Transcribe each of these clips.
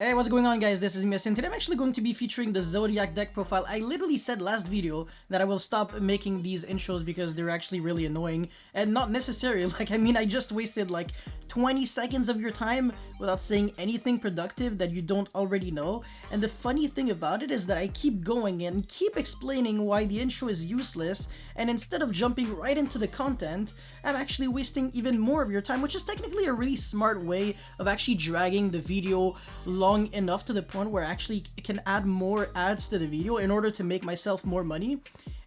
Hey, what's going on, guys? This is Miss, and today I'm actually going to be featuring the Zoodiac deck profile. I literally said last video that I will stop making these intros because they're actually really annoying and not necessary. I just wasted like 20 seconds of your time without saying anything productive that you don't already know. And the funny thing about it is that I keep going and keep explaining why the intro is useless, and instead of jumping right into the content, I'm actually wasting even more of your time, which is technically a really smart way of actually dragging the video long enough to the point where I actually can add more ads to the video in order to make myself more money.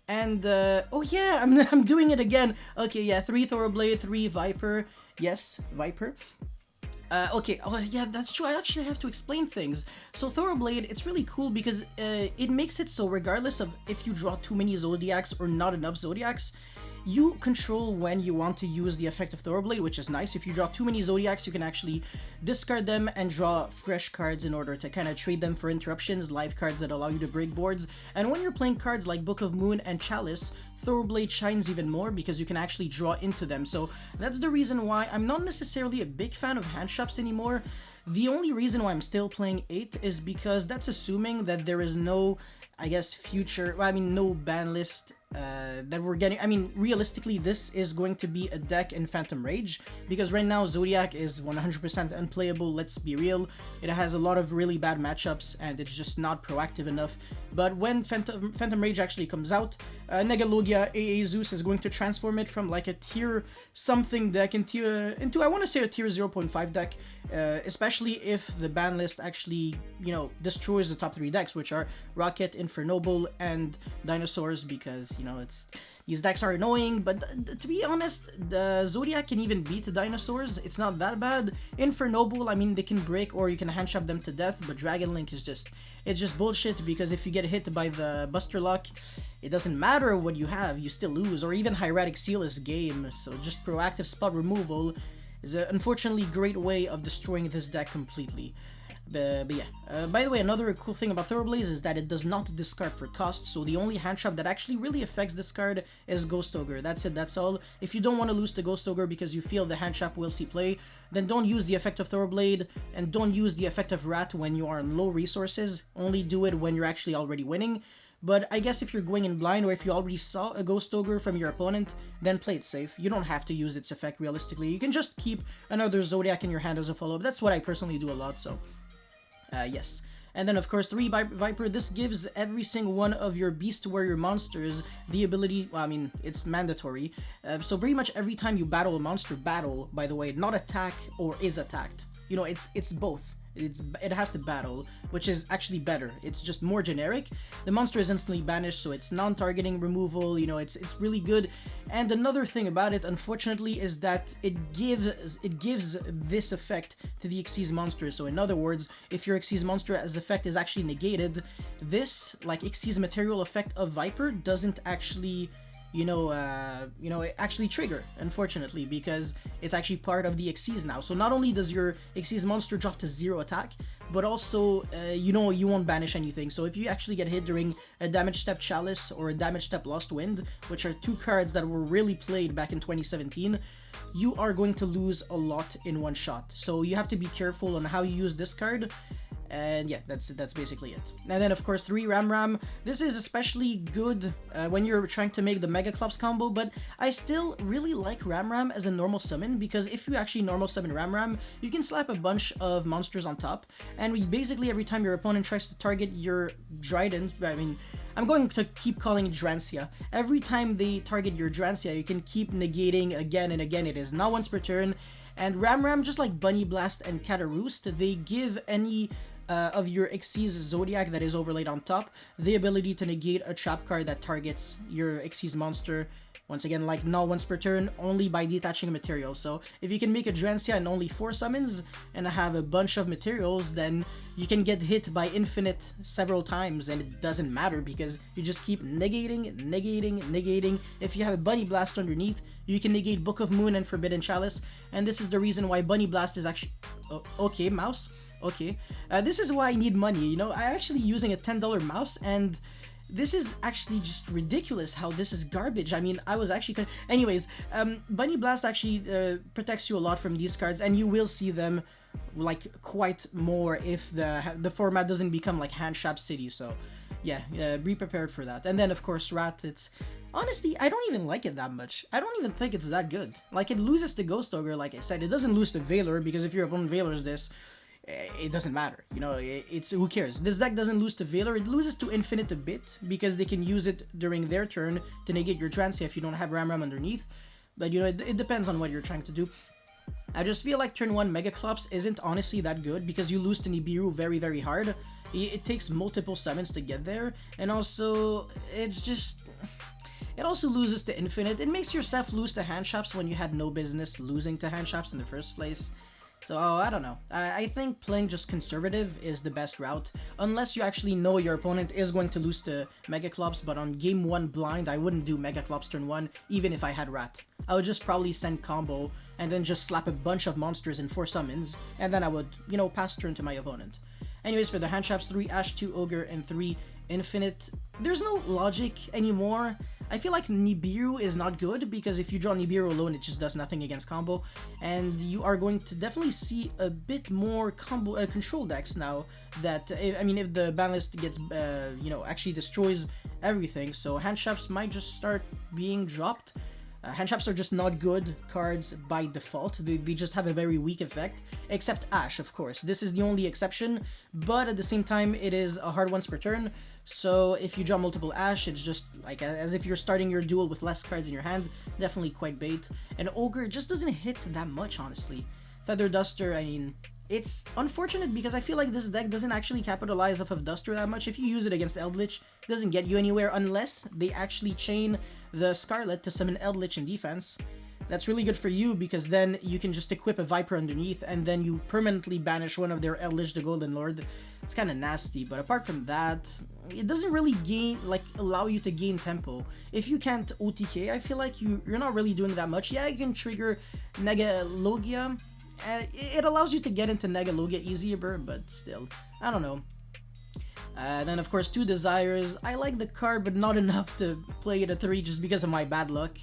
And oh yeah, I'm doing it again. Okay, yeah, 3 Thorblade, 3 Viper. Yes, Viper. Okay, oh yeah, that's true. I actually have to explain things. So Thorblade, it's really cool because it makes it so regardless of if you draw too many Zoodiacs or not enough Zoodiacs, you control when you want to use the effect of Thorblade, which is nice. If you draw too many Zoodiacs, you can actually discard them and draw fresh cards in order to kind of trade them for interruptions, live cards that allow you to break boards. And when you're playing cards like Book of Moon and Chalice, Thorblade shines even more because you can actually draw into them. So that's the reason why I'm not necessarily a big fan of hand shops anymore. The only reason why I'm still playing 8 is because that's assuming that there is no, I guess, no ban list that we're getting. I mean, realistically, this is going to be a deck in Phantom Rage, because right now Zoodiac is 100% unplayable, let's be real. It has a lot of really bad matchups, and it's just not proactive enough. But when Phantom Rage actually comes out, Negalogia AA Zeus is going to transform it from like a tier something deck into I want to say a tier 0.5 deck, especially if the ban list actually, destroys the top 3 decks, which are Rocket, Infernoble, and Dinosaurs, because, these decks are annoying. But to be honest, the Zoodiac can even beat the Dinosaurs. It's not that bad. Infernoble, I mean, they can break or you can hand shove them to death, but Dragon Link is just bullshit, because if you get hit by the Buster Lock, it doesn't matter what you have, you still lose. Or even Hieratic Seal is game, so just proactive spot removal is an unfortunately great way of destroying this deck completely. But yeah, by the way, another cool thing about Thoroughblaze is that it does not discard for cost, so the only hand trap that actually really affects this card is Ghost Ogre. That's it, that's all. If you don't want to lose to Ghost Ogre because you feel the hand trap will see play, then don't use the effect of Thoroughblade, and don't use the effect of Rat when you are on low resources. Only do it when you're actually already winning. But I guess if you're going in blind, or if you already saw a Ghost Ogre from your opponent, then play it safe. You don't have to use its effect realistically. You can just keep another Zoodiac in your hand as a follow-up. That's what I personally do a lot, so yes. And then of course 3 Viper, this gives every single one of your Beast Warrior monsters the ability, well, I mean, it's mandatory. So pretty much every time you battle a monster, by the way, not attack or is attacked. It's both. It has to battle, which is actually better. It's just more generic. The monster is instantly banished, so it's non-targeting removal. It's really good. And another thing about it, unfortunately, is that it gives this effect to the Xyz monster. So in other words, if your Xyz monster as effect is actually negated, this Xyz material effect of Viper doesn't actually actually trigger, unfortunately, because it's actually part of the Xyz now. So not only does your Xyz monster drop to 0 attack, but also, you won't banish anything. So if you actually get hit during a Damage Step Chalice or a Damage Step Lost Wind, which are 2 cards that were really played back in 2017, you are going to lose a lot in one shot. So you have to be careful on how you use this card. And yeah, that's basically it. And then of course 3 Ram. This is especially good when you're trying to make the Mega Clubs combo, but I still really like Ram as a normal summon, because if you actually normal summon Ram, you can slap a bunch of monsters on top, and basically every time your opponent tries to target your Dryden, I'm going to keep calling it Drancia. Every time they target your Drancia, you can keep negating again and again. It is not once per turn. And Ram, just like Bunny Blast and Cataroost, they give any of your Xyz Zoodiac that is overlaid on top the ability to negate a trap card that targets your Xyz monster. Once again, like not once per turn, only by detaching a material. So if you can make a Drancia and only 4 summons and have a bunch of materials, then you can get hit by infinite several times, and it doesn't matter because you just keep negating. If you have a Bunny Blast underneath, you can negate Book of Moon and Forbidden Chalice, and this is the reason why Bunny Blast is actually... okay, mouse? Okay. This is why I need money, I'm actually using a $10 mouse, and this is actually just ridiculous how this is garbage. I mean, I was actually... Anyways, Bunny Blast actually protects you a lot from these cards, and you will see them like quite more if the format doesn't become like Handshap City. So yeah, be prepared for that. And then of course Rat, it's honestly, I don't even like it that much. I don't even think it's that good. Like, it loses to Ghost Ogre, like I said. It doesn't lose to Valor, because if your opponent Valors this, it doesn't matter, you know. It's who cares. This deck doesn't lose to Valor. It loses to Infinite a bit because they can use it during their turn to negate your Transea if you don't have Ram underneath. But you know, it depends on what you're trying to do. I just feel like turn 1 Mega Clops isn't honestly that good because you lose to Nibiru very hard. It takes multiple summons to get there, and also it's just... It also loses to Infinite. It makes yourself lose to Handshaps when you had no business losing to Handshaps in the first place. So, I don't know. I think playing just conservative is the best route, unless you actually know your opponent is going to lose to Mega Clops, but on game 1 blind, I wouldn't do Mega Clops turn 1, even if I had Rat. I would just probably send combo, and then just slap a bunch of monsters in 4 summons, and then I would, you know, pass turn to my opponent. Anyways, for the Handshaps, 3 Ash, 2 Ogre, and 3 Infinite, there's no logic anymore. I feel like Nibiru is not good because if you draw Nibiru alone, it just does nothing against combo, and you are going to definitely see a bit more combo control decks now. That I mean, if the ban list gets you know, actually destroys everything, so Handshaps might just start being dropped. Handshaps are just not good cards by default. They just have a very weak effect, except Ash, of course. This is the only exception, but at the same time, it is a hard once per turn, so if you draw multiple Ash, it's just like as if you're starting your duel with less cards in your hand. Definitely quite bait. And Ogre just doesn't hit that much, honestly. Feather Duster, I mean, it's unfortunate because I feel like this deck doesn't actually capitalize off of Duster that much. If you use it against Eldritch, it doesn't get you anywhere unless they actually chain the Scarlet to summon Eldritch in defense. That's really good for you because then you can just equip a Viper underneath and then you permanently banish one of their Eldritch the Golden Lord. It's kind of nasty, but apart from that, it doesn't really allow you to gain tempo. If you can't OTK, I feel like you're not really doing that much. Yeah, you can trigger Negalogia. It allows you to get into Negalogia easier, but still, I don't know. Then of course 2 Desires. I like the card, but not enough to play it at 3 just because of my bad luck.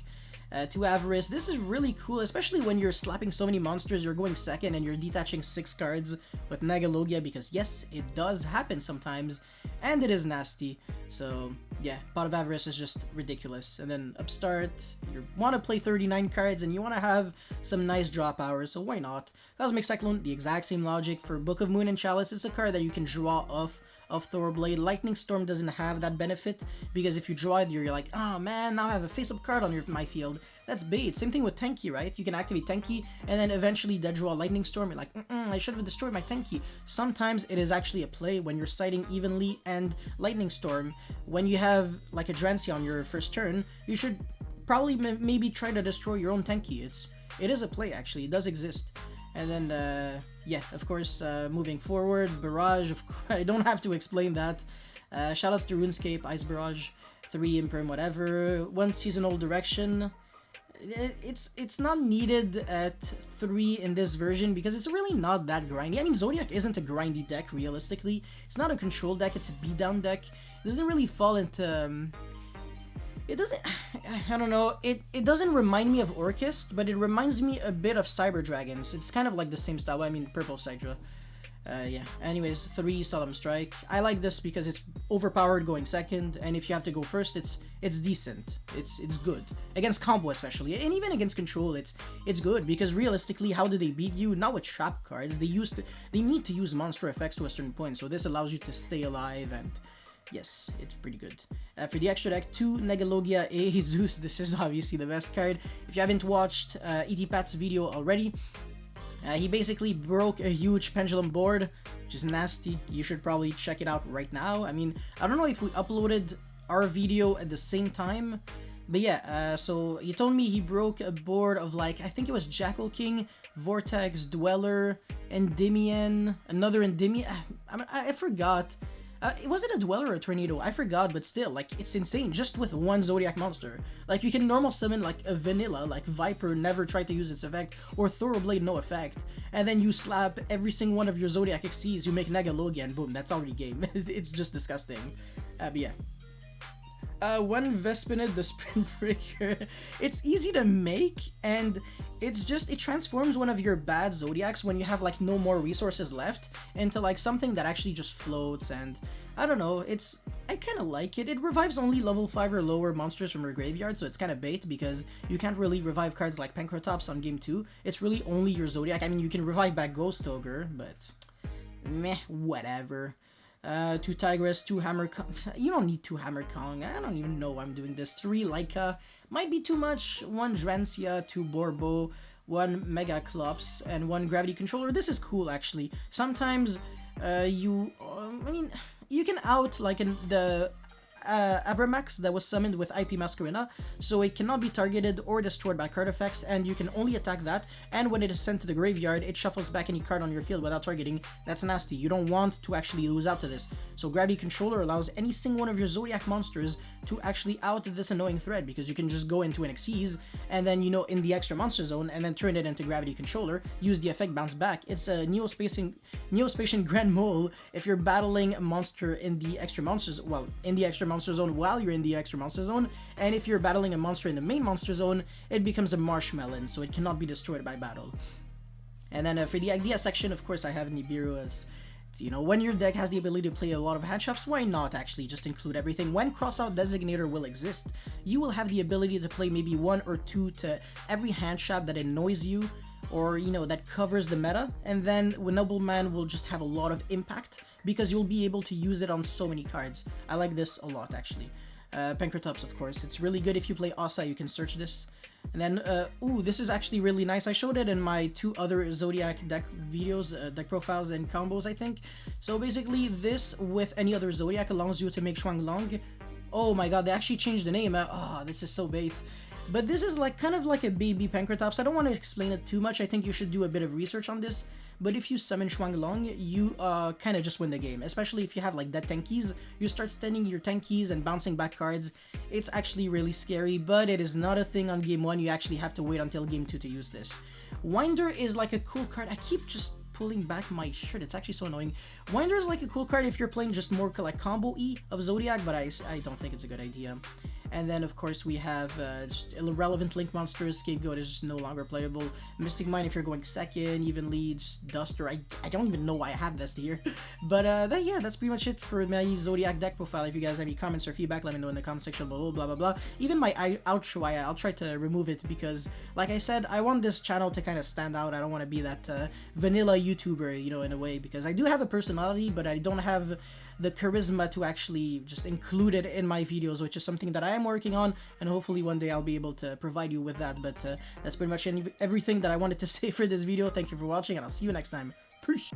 2 Avarice. This is really cool, especially when you're slapping so many monsters, you're going second and you're detaching 6 cards with Negalogia, because yes, it does happen sometimes, and it is nasty. So yeah, Pot of Avarice is just ridiculous. And then Upstart, you want to play 39 cards and you want to have some nice draw power, so why not? Cosmic Cyclone, the exact same logic. For Book of Moon and Chalice, it's a card that you can draw off of Thorblade. Lightning Storm doesn't have that benefit because if you draw it, you're like, oh man, now I have a face-up card on my field. That's bait. Same thing with Tenki, right? You can activate Tenki and then eventually dead draw Lightning Storm. You're like, I should have destroyed my Tenki. Sometimes it is actually a play when you're sighting evenly and Lightning Storm. When you have like a Drancia on your first turn, you should probably maybe try to destroy your own Tenki. It is a play, actually. It does exist. And then, yeah, of course, moving forward, Barrage, I don't have to explain that. Shoutouts to RuneScape, Ice Barrage, 3 Imperm, whatever. 1 Seasonal Direction. It's not needed at 3 in this version because it's really not that grindy. I mean, Zoodiac isn't a grindy deck, realistically. It's not a control deck, it's a beatdown deck. It doesn't really fall into... It doesn't, I don't know, it doesn't remind me of Orchist, but it reminds me a bit of Cyber Dragons. It's kind of like the same style, I mean Purple Sidra. Yeah, anyways, 3 Solemn Strike. I like this because it's overpowered going second, and if you have to go first, it's decent. It's good. Against combo especially, and even against control, it's good, because realistically, how do they beat you? Not with trap cards, they need to use monster effects to a certain point, so this allows you to stay alive, and yes, it's pretty good. For the extra deck, 2 Negalogia A Zeus. This is obviously the best card. If you haven't watched E.T. Pat's video already, he basically broke a huge pendulum board, which is nasty. You should probably check it out right now. I mean, I don't know if we uploaded our video at the same time, but yeah, so he told me he broke a board of like, I think it was Jackal King, Vortex, Dweller, Endymion, another Endymion. I forgot. Was it a Dweller or a Tornado? I forgot, but still, like, it's insane, just with 1 Zoodiac monster. Like, you can normal summon, like, a vanilla, like Viper never tried to use its effect, or Thoroughblade no effect, and then you slap every single one of your Zoodiac XCs, you make Negalogia, and boom, that's already game. It's just disgusting. But yeah. One Vespinid, the Sprint Breaker. It's easy to make, and it transforms one of your bad Zoodiacs when you have like no more resources left into like something that actually just floats, and I don't know, I kind of like it. It revives only level 5 or lower monsters from your graveyard, so it's kind of bait because you can't really revive cards like Pancratops on game 2. It's really only your Zoodiac. I mean, you can revive back Ghost Ogre, but meh, whatever. 2 Tigress, 2 Hammer Kong. You don't need 2 Hammer Kong. I don't even know why I'm doing this. 3 Laika. Might be too much. 1 Drancia, 2 Borbo, 1 Mega Clops, and 1 Gravity Controller. This is cool, actually. Sometimes, I mean, you can out, like, in the Avramax that was summoned with IP Masquerena, so it cannot be targeted or destroyed by card effects, and you can only attack that, and when it is sent to the graveyard, it shuffles back any card on your field without targeting. That's nasty. You don't want to actually lose out to this. So Gravity Controller allows any single one of your Zoodiac monsters to actually out this annoying threat, because you can just go into an Xyz, and then, you know, in the extra monster zone, and then turn it into Gravity Controller, use the effect, bounce back. It's a Neospatian Grand Mole if you're battling a monster in the extra monsters, well, in the extra monster zone while you're in the extra monster zone, and if you're battling a monster in the main monster zone, it becomes a Marshmelon, so it cannot be destroyed by battle. And then for the idea section, of course, I have Nibiru as, you know, when your deck has the ability to play a lot of handshots, why not actually just include everything? When Crossout Designator will exist, you will have the ability to play maybe 1 or 2 to every handshot that annoys you, or, you know, that covers the meta, and then Nobleman will just have a lot of impact because you'll be able to use it on so many cards. I like this a lot, actually. Pancratops, of course. It's really good if you play Asa, you can search this. And then, ooh, this is actually really nice. I showed it in my 2 other Zoodiac deck videos, deck profiles and combos, I think. So basically, this with any other Zoodiac allows you to make Shuanglong. Oh my god, they actually changed the name. Oh, this is so bait. But this is like kind of like a baby Pancratops. I don't want to explain it too much. I think you should do a bit of research on this. But if you summon Shuanglong, you kind of just win the game. Especially if you have like dead Tenkeys. You start standing your Tenkeys and bouncing back cards. It's actually really scary, but it is not a thing on game 1. You actually have to wait until game 2 to use this. Winder is like a cool card. I keep just pulling back my shirt. It's actually so annoying. Winder is like a cool card if you're playing just more like combo E of Zoodiac, but I don't think it's a good idea. And then, of course, we have just irrelevant Link monsters. Scapegoat is just no longer playable. Mystic Mine if you're going second. Evenly, just Duster. I don't even know why I have this here. But yeah, that's pretty much it for my Zoodiac deck profile. If you guys have any comments or feedback, let me know in the comment section below, blah, blah, blah. Even my outro, I'll try to remove it because, like I said, I want this channel to kind of stand out. I don't want to be that vanilla YouTuber, you know, in a way, because I do have a personality, but I don't have the charisma to actually just include it in my videos, which is something that I am working on, and hopefully one day I'll be able to provide you with that. But that's pretty much everything that I wanted to say for this video. Thank you for watching, and I'll see you next time. Peace.